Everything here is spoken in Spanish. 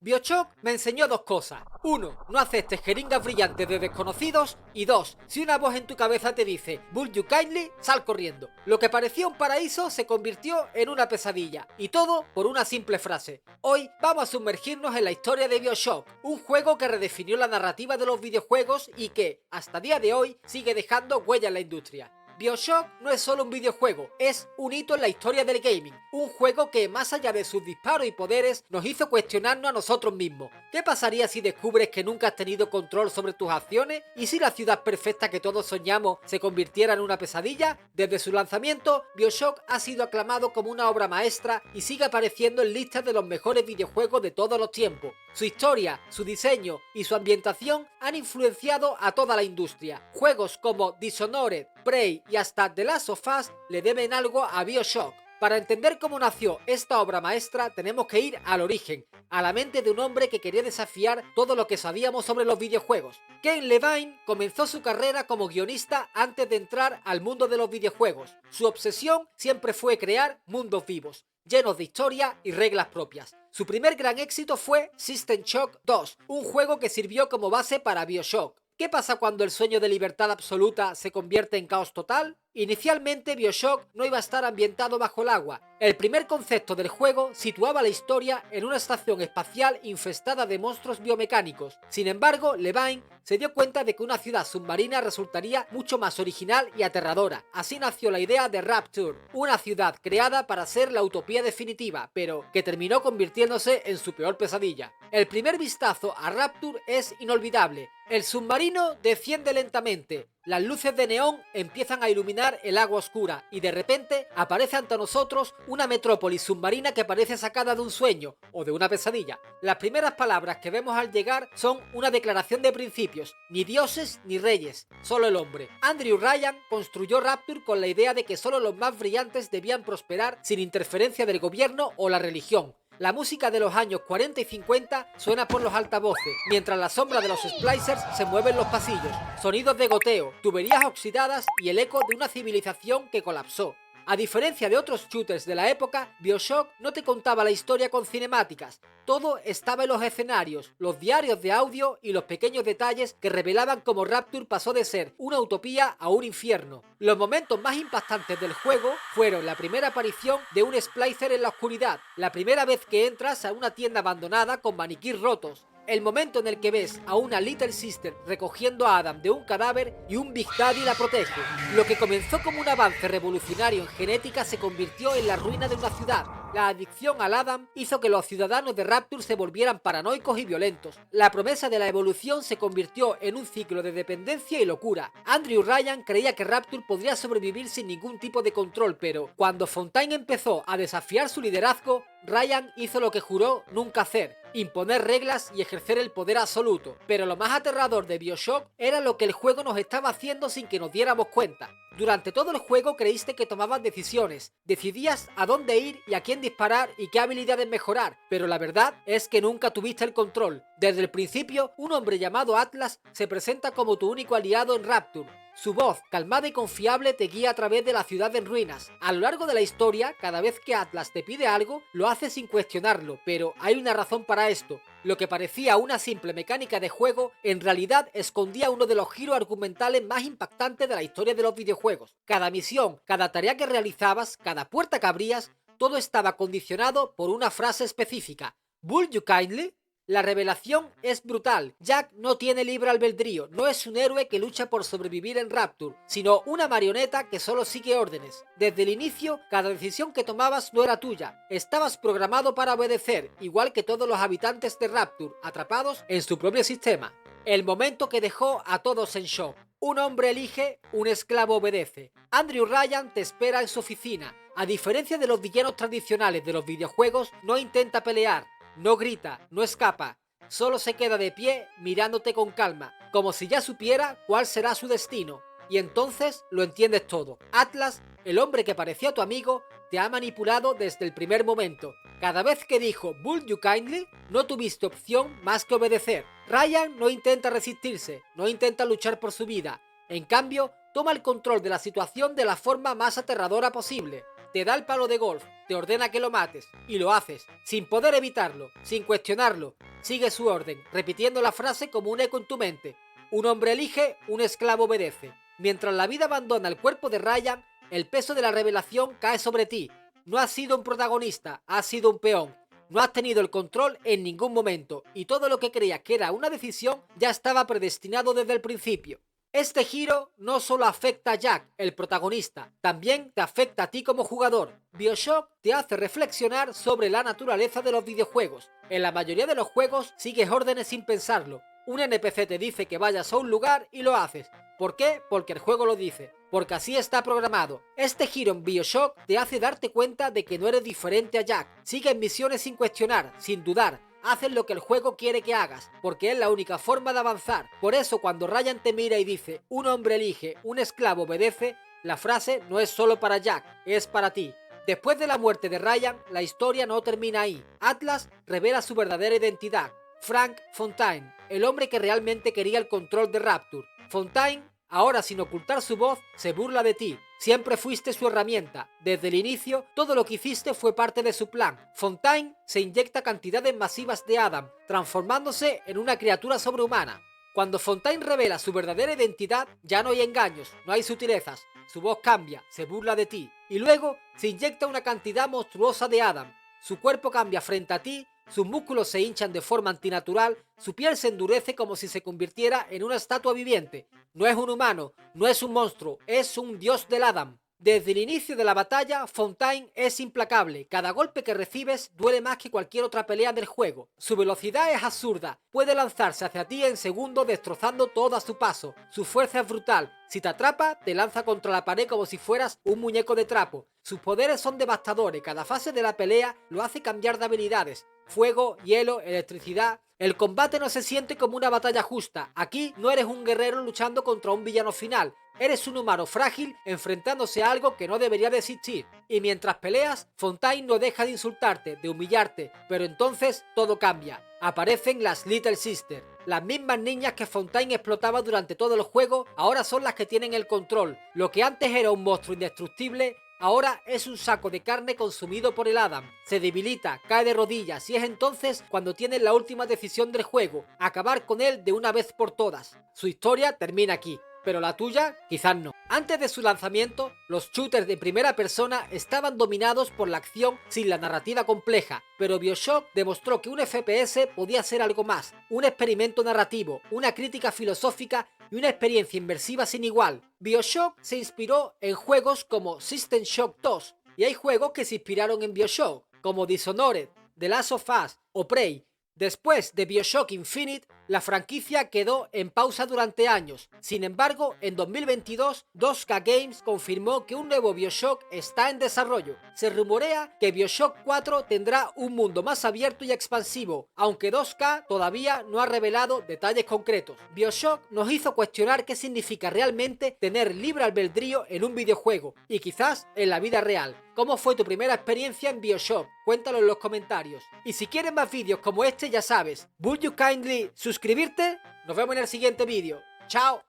BioShock me enseñó dos cosas. Uno, no aceptes jeringas brillantes de desconocidos. Y dos, si una voz en tu cabeza te dice "Will you kindly", sal corriendo. Lo que parecía un paraíso se convirtió en una pesadilla. Y todo por una simple frase. Hoy vamos a sumergirnos en la historia de BioShock, un juego que redefinió la narrativa de los videojuegos y que, hasta día de hoy, sigue dejando huella en la industria. BioShock no es solo un videojuego, es un hito en la historia del gaming, un juego que más allá de sus disparos y poderes nos hizo cuestionarnos a nosotros mismos. ¿Qué pasaría si descubres que nunca has tenido control sobre tus acciones? ¿Y si la ciudad perfecta que todos soñamos se convirtiera en una pesadilla? Desde su lanzamiento, BioShock ha sido aclamado como una obra maestra y sigue apareciendo en listas de los mejores videojuegos de todos los tiempos. Su historia, su diseño y su ambientación han influenciado a toda la industria. Juegos como Dishonored, Prey y hasta The Last of Us le deben algo a BioShock. Para entender cómo nació esta obra maestra tenemos que ir al origen, a la mente de un hombre que quería desafiar todo lo que sabíamos sobre los videojuegos. Ken Levine comenzó su carrera como guionista antes de entrar al mundo de los videojuegos. Su obsesión siempre fue crear mundos vivos, llenos de historia y reglas propias. Su primer gran éxito fue System Shock 2, un juego que sirvió como base para BioShock. ¿Qué pasa cuando el sueño de libertad absoluta se convierte en caos total? Inicialmente BioShock no iba a estar ambientado bajo el agua. El primer concepto del juego situaba la historia en una estación espacial infestada de monstruos biomecánicos. Sin embargo, Levine se dio cuenta de que una ciudad submarina resultaría mucho más original y aterradora. Así nació la idea de Rapture, una ciudad creada para ser la utopía definitiva, pero que terminó convirtiéndose en su peor pesadilla. El primer vistazo a Rapture es inolvidable. El submarino desciende lentamente, las luces de neón empiezan a iluminar el agua oscura y de repente aparece ante nosotros una metrópolis submarina que parece sacada de un sueño o de una pesadilla. Las primeras palabras que vemos al llegar son una declaración de principios: ni dioses ni reyes, solo el hombre. Andrew Ryan construyó Rapture con la idea de que solo los más brillantes debían prosperar sin interferencia del gobierno o la religión. La música de los años 40 y 50 suena por los altavoces, mientras la sombra de los splicers se mueve en los pasillos. Sonidos de goteo, tuberías oxidadas y el eco de una civilización que colapsó. A diferencia de otros shooters de la época, BioShock no te contaba la historia con cinemáticas. Todo estaba en los escenarios, los diarios de audio y los pequeños detalles que revelaban cómo Rapture pasó de ser una utopía a un infierno. Los momentos más impactantes del juego fueron la primera aparición de un splicer en la oscuridad, la primera vez que entras a una tienda abandonada con maniquíes rotos, el momento en el que ves a una Little Sister recogiendo a Adam de un cadáver y un Big Daddy la protege. Lo que comenzó como un avance revolucionario en genética se convirtió en la ruina de una ciudad. La adicción al Adam hizo que los ciudadanos de Rapture se volvieran paranoicos y violentos. La promesa de la evolución se convirtió en un ciclo de dependencia y locura. Andrew Ryan creía que Rapture podría sobrevivir sin ningún tipo de control, pero cuando Fontaine empezó a desafiar su liderazgo, Ryan hizo lo que juró nunca hacer: imponer reglas y ejercer el poder absoluto. Pero lo más aterrador de BioShock era lo que el juego nos estaba haciendo sin que nos diéramos cuenta. Durante todo el juego creíste que tomabas decisiones, decidías a dónde ir y a quién disparar y qué habilidades mejorar, pero la verdad es que nunca tuviste el control. Desde el principio, un hombre llamado Atlas se presenta como tu único aliado en Rapture. Su voz, calmada y confiable, te guía a través de la ciudad en ruinas. A lo largo de la historia, cada vez que Atlas te pide algo, lo hace sin cuestionarlo, pero hay una razón para esto. Lo que parecía una simple mecánica de juego, en realidad escondía uno de los giros argumentales más impactantes de la historia de los videojuegos. Cada misión, cada tarea que realizabas, cada puerta que abrías, todo estaba condicionado por una frase específica: ¿Will you kindly? La revelación es brutal. Jack no tiene libre albedrío, no es un héroe que lucha por sobrevivir en Rapture, sino una marioneta que solo sigue órdenes. Desde el inicio, cada decisión que tomabas no era tuya, estabas programado para obedecer, igual que todos los habitantes de Rapture, atrapados en su propio sistema. El momento que dejó a todos en shock. Un hombre elige, un esclavo obedece. Andrew Ryan te espera en su oficina. A diferencia de los villanos tradicionales de los videojuegos, no intenta pelear, no grita, no escapa, solo se queda de pie mirándote con calma, como si ya supiera cuál será su destino. Y entonces lo entiendes todo. Atlas, el hombre que parecía tu amigo, te ha manipulado desde el primer momento. Cada vez que dijo "Will you kindly", no tuviste opción más que obedecer. Ryan no intenta resistirse, no intenta luchar por su vida. En cambio, toma el control de la situación de la forma más aterradora posible. Te da el palo de golf, te ordena que lo mates, y lo haces, sin poder evitarlo, sin cuestionarlo. Sigue su orden, repitiendo la frase como un eco en tu mente. Un hombre elige, un esclavo obedece. Mientras la vida abandona el cuerpo de Ryan, el peso de la revelación cae sobre ti. No has sido un protagonista, has sido un peón. No has tenido el control en ningún momento, y todo lo que creías que era una decisión ya estaba predestinado desde el principio. Este giro no solo afecta a Jack, el protagonista, también te afecta a ti como jugador. BioShock te hace reflexionar sobre la naturaleza de los videojuegos. En la mayoría de los juegos sigues órdenes sin pensarlo. Un NPC te dice que vayas a un lugar y lo haces. ¿Por qué? Porque el juego lo dice. Porque así está programado. Este giro en BioShock te hace darte cuenta de que no eres diferente a Jack. Sigues misiones sin cuestionar, sin dudar. Haces lo que el juego quiere que hagas, porque es la única forma de avanzar. Por eso cuando Ryan te mira y dice, un hombre elige, un esclavo obedece, la frase no es solo para Jack, es para ti. Después de la muerte de Ryan, la historia no termina ahí. Atlas revela su verdadera identidad. Frank Fontaine, el hombre que realmente quería el control de Rapture. Fontaine, ahora sin ocultar su voz, se burla de ti. Siempre fuiste su herramienta. Desde el inicio, todo lo que hiciste fue parte de su plan. Fontaine se inyecta cantidades masivas de Adam, transformándose en una criatura sobrehumana. Cuando Fontaine revela su verdadera identidad, ya no hay engaños, no hay sutilezas. Su voz cambia, se burla de ti. Y luego se inyecta una cantidad monstruosa de Adam. Su cuerpo cambia frente a ti, sus músculos se hinchan de forma antinatural, su piel se endurece como si se convirtiera en una estatua viviente. No es un humano, no es un monstruo, es un dios del Adam. Desde el inicio de la batalla, Fontaine es implacable. Cada golpe que recibes duele más que cualquier otra pelea del juego. Su velocidad es absurda. Puede lanzarse hacia ti en segundos destrozando todo a su paso. Su fuerza es brutal. Si te atrapa, te lanza contra la pared como si fueras un muñeco de trapo. Sus poderes son devastadores. Cada fase de la pelea lo hace cambiar de habilidades. Fuego, hielo, electricidad. El combate no se siente como una batalla justa. Aquí no eres un guerrero luchando contra un villano final. Eres un humano frágil enfrentándose a algo que no debería de existir. Y mientras peleas, Fontaine no deja de insultarte, de humillarte. Pero entonces todo cambia. Aparecen las Little Sisters. Las mismas niñas que Fontaine explotaba durante todo el juego, ahora son las que tienen el control. Lo que antes era un monstruo indestructible, ahora es un saco de carne consumido por el Adam. Se debilita, cae de rodillas y es entonces cuando tienen la última decisión del juego, acabar con él de una vez por todas. Su historia termina aquí, pero la tuya quizás no. Antes de su lanzamiento, los shooters de primera persona estaban dominados por la acción sin la narrativa compleja, pero BioShock demostró que un FPS podía ser algo más, un experimento narrativo, una crítica filosófica y una experiencia inmersiva sin igual. BioShock se inspiró en juegos como System Shock 2, y hay juegos que se inspiraron en BioShock, como Dishonored, The Last of Us o Prey. Después de BioShock Infinite, la franquicia quedó en pausa durante años. Sin embargo, en 2022, 2K Games confirmó que un nuevo BioShock está en desarrollo. Se rumorea que BioShock 4 tendrá un mundo más abierto y expansivo, aunque 2K todavía no ha revelado detalles concretos. BioShock nos hizo cuestionar qué significa realmente tener libre albedrío en un videojuego, y quizás en la vida real. ¿Cómo fue tu primera experiencia en BioShock? Cuéntalo en los comentarios. Y si quieres más vídeos como este, ya sabes, would you kindly suscribirte? Nos vemos en el siguiente vídeo. ¡Chao!